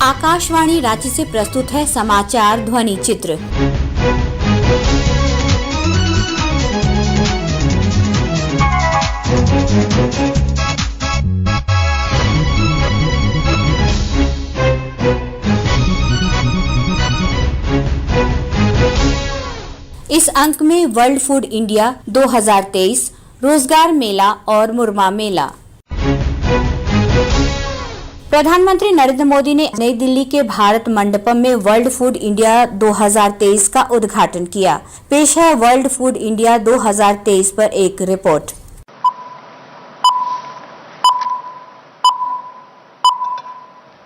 आकाशवाणी रांची से प्रस्तुत है समाचार ध्वनि चित्र। इस अंक में वर्ल्ड फूड इंडिया 2023, रोजगार मेला और मुरमा मेला। प्रधानमंत्री नरेंद्र मोदी ने नई दिल्ली के भारत मंडपम में वर्ल्ड फूड इंडिया 2023 का उद्घाटन किया। पेश है वर्ल्ड फूड इंडिया 2023 पर एक report.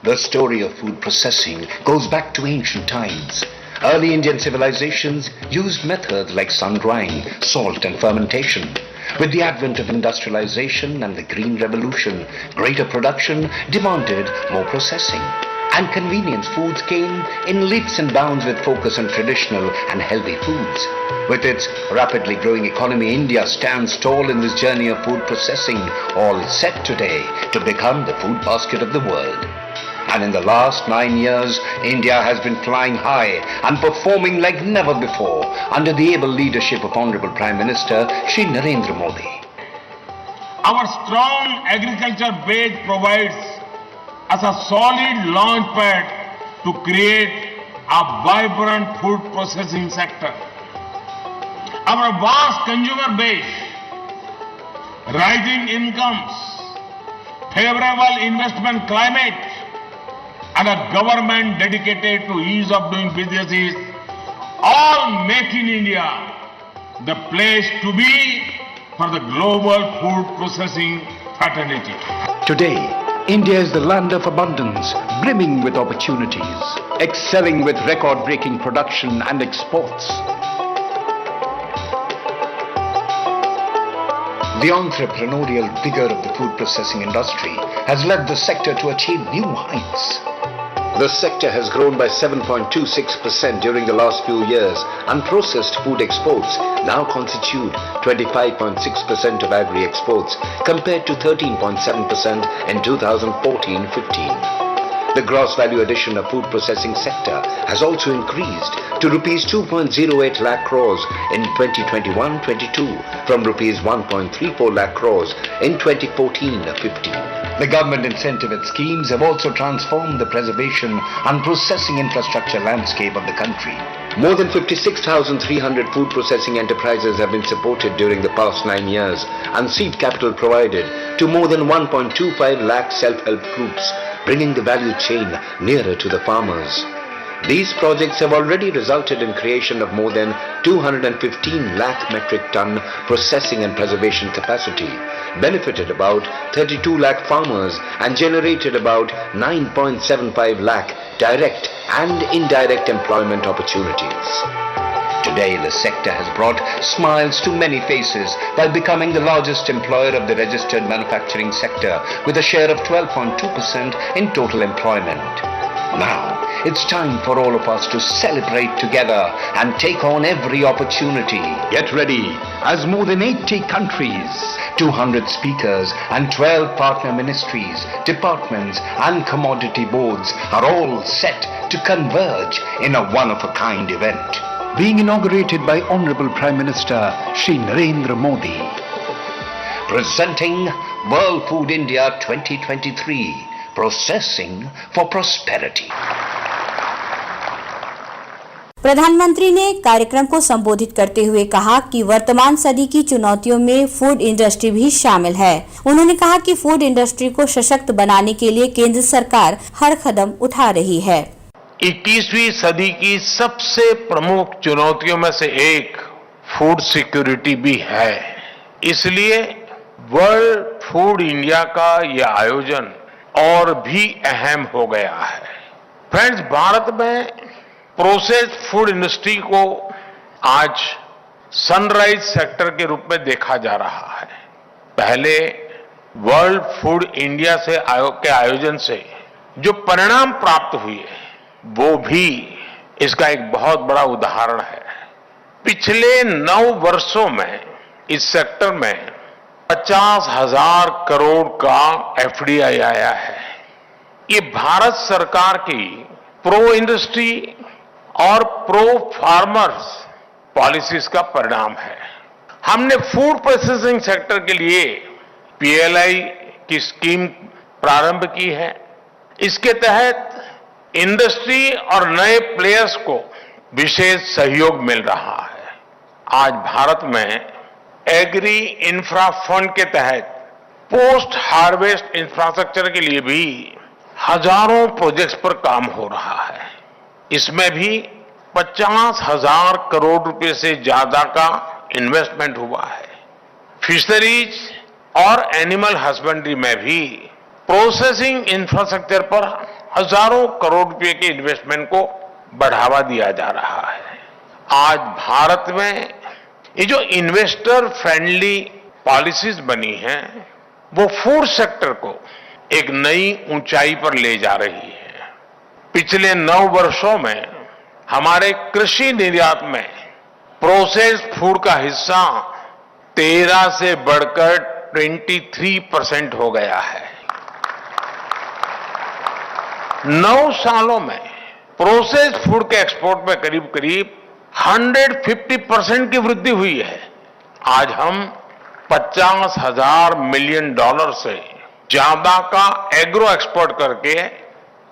The story of food processing goes back to ancient times. Early Indian civilizations used methods like sun-drying, salt and fermentation. With the advent of industrialization and the Green Revolution, greater production demanded more processing. And convenience foods came in leaps and bounds with focus on traditional and healthy foods. With its rapidly growing economy, India stands tall in this journey of food processing, all set today to become the food basket of the world. And in the last 9 years, India has been flying high and performing like never before under the able leadership of Honorable Prime Minister Shri Narendra Modi. Our strong agriculture base provides us a solid launchpad to create a vibrant food processing sector. Our vast consumer base, rising incomes, favorable investment climate, and a government dedicated to ease of doing businesses all make in India the place to be for the global food processing fraternity. Today, India is the land of abundance, brimming with opportunities, excelling with record-breaking production and exports. The entrepreneurial vigor of the food processing industry has led the sector to achieve new heights. The sector has grown by 7.26% during the last few years, and processed food exports now constitute 25.6% of agri-exports compared to 13.7% in 2014-15. The gross value addition of food processing sector has also increased to rupees 2.08 lakh crores in 2021-22 from rupees 1.34 lakh crores in 2014-15. The government incentive schemes have also transformed the preservation and processing infrastructure landscape of the country. More than 56,300 food processing enterprises have been supported during the past 9 years, and seed capital provided to more than 1.25 lakh self-help groups, bringing the value chain nearer to the farmers. These projects have already resulted in creation of more than 215 lakh metric ton processing and preservation capacity, benefited about 32 lakh farmers, and generated about 9.75 lakh direct and indirect employment opportunities. Today, the sector has brought smiles to many faces by becoming the largest employer of the registered manufacturing sector with a share of 12.2% in total employment. Now, it's time for all of us to celebrate together and take on every opportunity. Get ready, as more than 80 countries, 200 speakers and 12 partner ministries, departments and commodity boards are all set to converge in a one-of-a-kind event. Being inaugurated by Honorable Prime Minister Shri Narendra Modi. Presenting World Food India 2023, Processing for Prosperity. प्रधानमंत्री ने कार्यक्रम को संबोधित करते हुए कहा कि वर्तमान सदी की चुनौतियों में फूड इंडस्ट्री भी शामिल है। उन्होंने कहा कि फूड इंडस्ट्री को सशक्त बनाने के लिए केंद्र सरकार हर कदम उठा रही है। 21वीं सदी की सबसे प्रमुख चुनौतियों में से एक फूड सिक्योरिटी भी है। इसलिए वर्ल्ड फूड इंडिया का यह आयोजन और भी अहम हो गया है। फ्रेंड्स, भारत में प्रोसेस्ड फूड इंडस्ट्री को आज सनराइज सेक्टर के रूप में देखा जा रहा है। पहले वर्ल्ड फूड इंडिया के आयोजन से जो परिणाम प्राप्त हुए वो भी इसका एक बहुत बड़ा उदाहरण है। पिछले 9 वर्षों में इस सेक्टर में 50,000 करोड़ का एफडीआई आया है। ये भारत सरकार की प्रो इंडस्ट्री और प्रो फार्मर्स पॉलिसीज का परिणाम है। हमने फूड प्रोसेसिंग सेक्टर के लिए पीएलआई की स्कीम प्रारंभ की है। इसके तहत इंडस्ट्री और नए प्लेयर्स को विशेष सहयोग मिल रहा है। आज भारत में एग्री इंफ्रा फंड के तहत पोस्ट हार्वेस्ट इंफ्रास्ट्रक्चर के लिए भी हजारों प्रोजेक्ट्स पर काम हो रहा है। इसमें भी 50,000 करोड़ रुपए से ज्यादा का इन्वेस्टमेंट हुआ है। फिशरीज और एनिमल हस्बेंड्री में भी प्रोसेसिंग इंफ्रास्ट्रक्चर पर हजारों करोड़ रुपए के इन्वेस्टमेंट को बढ़ावा दिया जा रहा है। आज भारत में ये जो इन्वेस्टर फ्रेंडली पॉलिसीज बनी हैं, वो फूड सेक्टर को एक नई ऊंचाई पर ले जा रही है। पिछले 9 वर्षों में हमारे कृषि निर्यात में प्रोसेस्ड फूड का हिस्सा 13 से बढ़कर 23% हो गया है। 9 सालों में प्रोसेस्ड फूड के एक्सपोर्ट में करीब करीब 150% की वृद्धि हुई है। आज हम $50,000 मिलियन से ज्यादा का एग्रो एक्सपोर्ट करके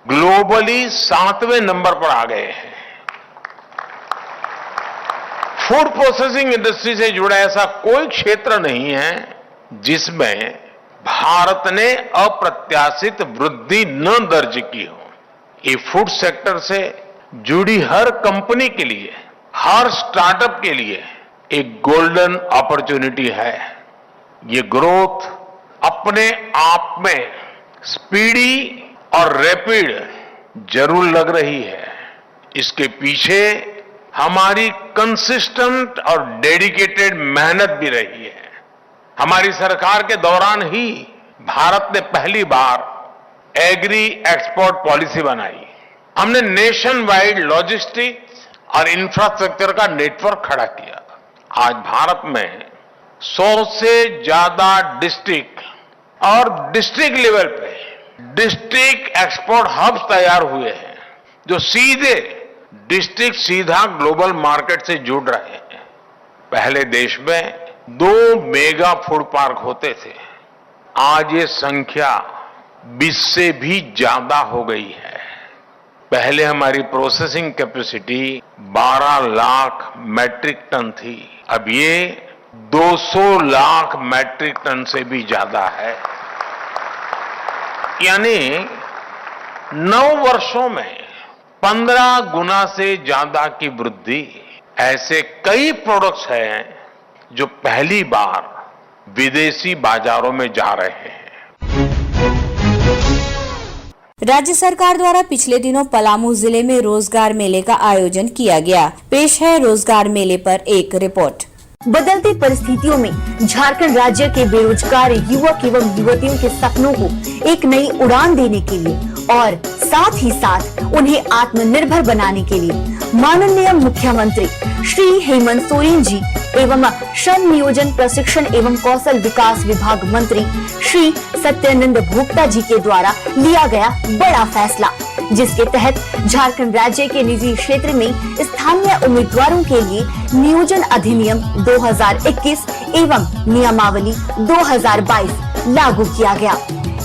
ग्लोबली 7वें नंबर पर आ गए हैं। फूड प्रोसेसिंग इंडस्ट्री से जुड़ा ऐसा कोई क्षेत्र नहीं है जिसमें भारत ने अप्रत्याशित वृद्धि न दर्ज की हो। ये फूड सेक्टर से जुड़ी हर कंपनी के लिए, हर स्टार्टअप के लिए एक गोल्डन अपॉर्चुनिटी है। ये ग्रोथ अपने आप में स्पीडी और रैपिड जरूर लग रही है। इसके पीछे हमारी कंसिस्टेंट और डेडिकेटेड मेहनत भी रही है। हमारी सरकार के दौरान ही भारत ने पहली बार एग्री एक्सपोर्ट पॉलिसी बनाई। हमने नेशन वाइड लॉजिस्टिक्स और इंफ्रास्ट्रक्चर का नेटवर्क खड़ा किया। आज भारत में 100 से ज्यादा डिस्ट्रिक्ट और डिस्ट्रिक्ट लेवल पे डिस्ट्रिक्ट एक्सपोर्ट हब्स तैयार हुए हैं, जो सीधे डिस्ट्रिक्ट सीधा ग्लोबल मार्केट से जुड़ रहे हैं। पहले देश में 2 मेगा फूड पार्क होते थे। आज ये संख्या 20 से भी ज्यादा हो गई है। पहले हमारी processing capacity 12 lakh metric ton थी, अब ये 200 लाख मैट्रिक टन से भी ज्यादा है। यानी 9 वर्षों में 15 गुना से ज्यादा की वृद्धि। ऐसे कई प्रोडक्ट्स हैं जो पहली बार विदेशी बाजारों में जा रहे हैं। राज्य सरकार द्वारा पिछले दिनों पलामू जिले में रोजगार मेले का आयोजन किया गया। पेश है रोजगार मेले पर एक रिपोर्ट। बदलती परिस्थितियों में झारखंड राज्य के बेरोजगार युवक एवं युवतियों के सपनों को एक नई उड़ान देने के लिए और साथ ही साथ उन्हें आत्मनिर्भर बनाने के लिए माननीय मुख्यमंत्री श्री हेमंत सोरेन जी एवं श्रम नियोजन प्रशिक्षण एवं कौशल विकास विभाग मंत्री श्री सत्यानंद भोक्ता जी के द्वारा लिया गया बड़ा फैसला, जिसके तहत झारखंड राज्य के निजी क्षेत्र में स्थानीय उम्मीदवारों के लिए नियोजन अधिनियम 2021 एवं नियमावली 2022 लागू किया गया।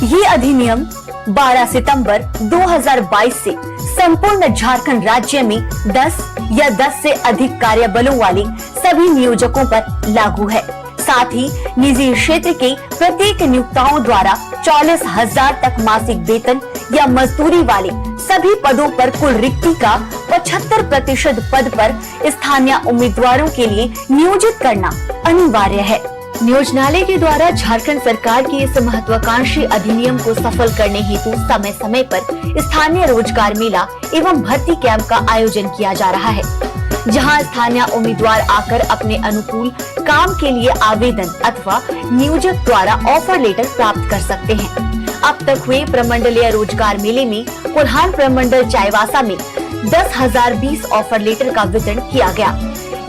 ये अधिनियम 12 सितंबर 2022 से संपूर्ण झारखंड राज्य में 10 या 10 से अधिक कार्यबलों वाले सभी नियोजकों पर लागू है। साथ ही निजी क्षेत्र के प्रत्येक नियोक्ताओं द्वारा 40,000 तक मासिक वेतन या मजदूरी वाले सभी पदों पर कुल रिक्ति का 75% पद पर स्थानीय उम्मीदवारों के लिए नियोजित करना अनिवार्य है। नियोजनालय के द्वारा झारखंड सरकार की इस महत्वाकांक्षी अधिनियम को सफल करने हेतु समय समय पर स्थानीय रोजगार मेला एवं भर्ती कैंप का आयोजन किया जा रहा है, जहां स्थानीय उम्मीदवार आकर अपने अनुकूल काम के लिए आवेदन अथवा नियोजक द्वारा ऑफर लेटर प्राप्त कर सकते हैं। अब तक हुए प्रमंडलीय रोजगार मेले में कोल्हान प्रमंडल चाईबासा में 10,020 ऑफर लेटर का वितरण किया गया,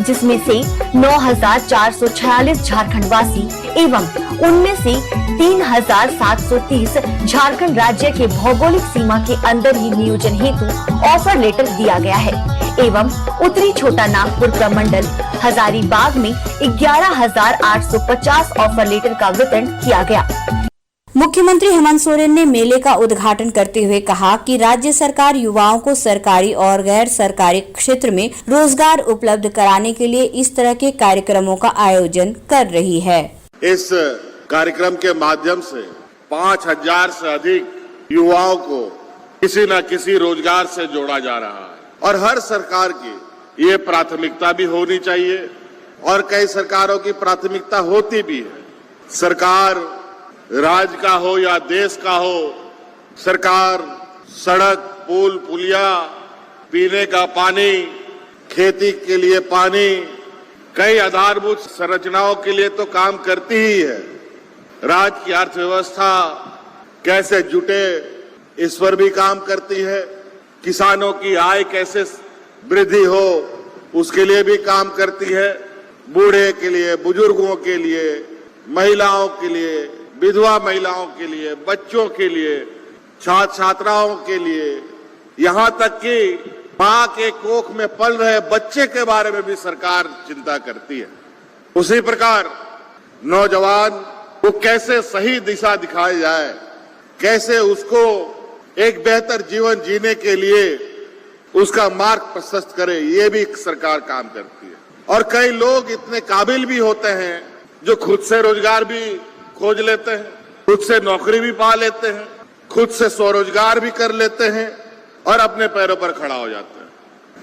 जिसमें से 9,446 झारखंडवासी एवं उनमें से 3,730 झारखंड राज्य के भौगोलिक सीमा के अंदर ही नियोजन हेतु ऑफर लेटर दिया गया है एवं उत्तरी छोटा नागपुर प्रमंडल हजारीबाग में 11,850 ऑफर लेटर का वितरण किया गया। मुख्यमंत्री हेमंत सोरेन ने मेले का उद्घाटन करते हुए कहा कि राज्य सरकार युवाओं को सरकारी और गैर सरकारी क्षेत्र में रोजगार उपलब्ध कराने के लिए इस तरह के कार्यक्रमों का आयोजन कर रही है। इस कार्यक्रम के माध्यम से 5,000 से अधिक युवाओं को किसी न किसी रोजगार से जोड़ा जा रहा है और हर सरकार की ये प्राथमिकता भी होनी चाहिए और कई सरकारों की प्राथमिकता होती भी है। सरकार राज्य का हो या देश का हो, सरकार सड़क, पुल, पुलिया, पीने का पानी, खेती के लिए पानी, कई आधारभूत संरचनाओं के लिए तो काम करती ही है। राज्य की अर्थव्यवस्था कैसे जुटे इस पर भी काम करती है। किसानों की आय कैसे वृद्धि हो उसके लिए भी काम करती है। बूढ़े के लिए, बुजुर्गों के लिए, महिलाओं के लिए, विधवा महिलाओं के लिए, बच्चों के लिए, छात्र छात्राओं के लिए, यहाँ तक कि माँ के कोख में पल रहे बच्चे के बारे में भी सरकार चिंता करती है। उसी प्रकार नौजवान को कैसे सही दिशा दिखाई जाए, कैसे उसको एक बेहतर जीवन जीने के लिए उसका मार्ग प्रशस्त करे, ये भी सरकार काम करती है। और कई लोग इतने काबिल भी होते हैं जो खुद से रोजगार भी खोज लेते हैं, खुद से नौकरी भी पा लेते हैं, खुद से स्वरोजगार भी कर लेते हैं और अपने पैरों पर खड़ा हो जाते हैं।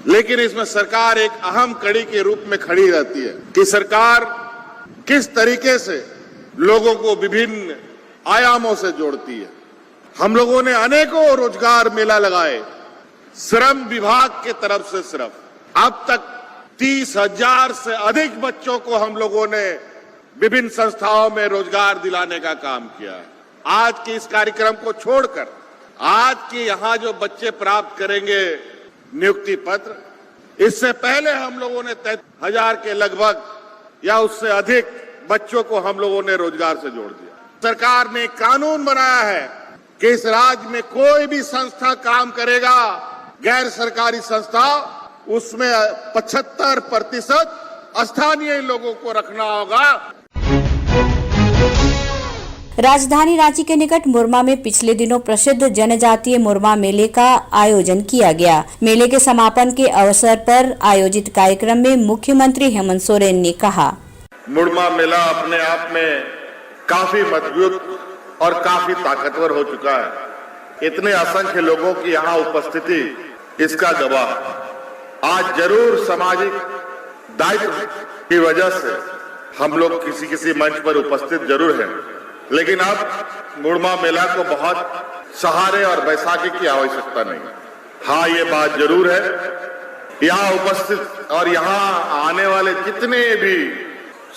लेकिन इसमें सरकार एक अहम कड़ी के रूप में खड़ी रहती है कि सरकार किस तरीके से लोगों को विभिन्न आयामों से जोड़ती है। हम लोगों ने अनेकों रोजगार मेला लगाए, श्रम विभाग के तरफ से सिर्फ अब तक 30,000 से अधिक बच्चों को हम लोगों ने विभिन्न संस्थाओं में रोजगार दिलाने का काम किया है। आज के इस कार्यक्रम को छोड़कर आज के यहाँ जो बच्चे प्राप्त करेंगे नियुक्ति पत्र, इससे पहले हम लोगों ने 1,000 के लगभग या उससे अधिक बच्चों को हम लोगों ने रोजगार से जोड़ दिया। सरकार ने कानून बनाया है कि इस राज्य में कोई भी संस्था काम करेगा, गैर सरकारी संस्था, उसमें 75% स्थानीय लोगों को रखना होगा। राजधानी रांची के निकट मुरमा में पिछले दिनों प्रसिद्ध जनजातीय मुरमा मेले का आयोजन किया गया। मेले के समापन के अवसर पर आयोजित कार्यक्रम में मुख्यमंत्री हेमंत सोरेन ने कहा, मुरमा मेला अपने आप में काफी मजबूत और काफी ताकतवर हो चुका है। इतने असंख्य लोगों की यहाँ उपस्थिति इसका गवाह। आज जरूर सामाजिक दायित्व की वजह से हम लोग किसी मंच पर उपस्थित जरूर हैं, लेकिन अब मुरमा मेला को बहुत सहारे और बैसाखी की आवश्यकता नहीं। हाँ, ये बात जरूर है, यहाँ उपस्थित और यहाँ आने वाले जितने भी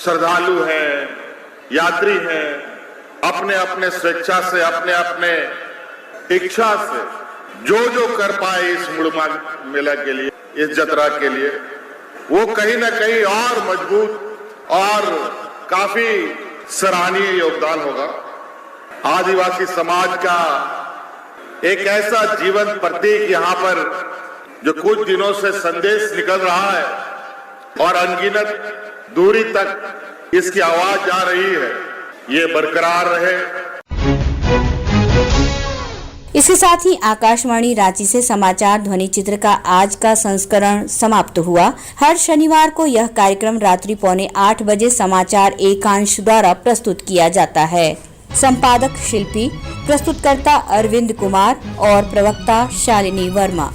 श्रद्धालु हैं, यात्री हैं, अपने अपने स्वेच्छा से, अपने अपने इच्छा से जो कर पाए इस मुरमा मेला के लिए, इस जतरा के लिए, वो कहीं ना कहीं और मजबूत और काफी सराहनीय योगदान होगा। आदिवासी समाज का एक ऐसा जीवन प्रतीक यहाँ पर जो कुछ दिनों से संदेश निकल रहा है और अनगिनत दूरी तक इसकी आवाज जा रही है, ये बरकरार रहे। इसके साथ ही आकाशवाणी रांची से समाचार ध्वनि चित्र का आज का संस्करण समाप्त हुआ। हर शनिवार को यह कार्यक्रम रात्रि 7:45 बजे समाचार एकांश द्वारा प्रस्तुत किया जाता है। संपादक शिल्पी, प्रस्तुतकर्ता अरविंद कुमार और प्रवक्ता शालिनी वर्मा।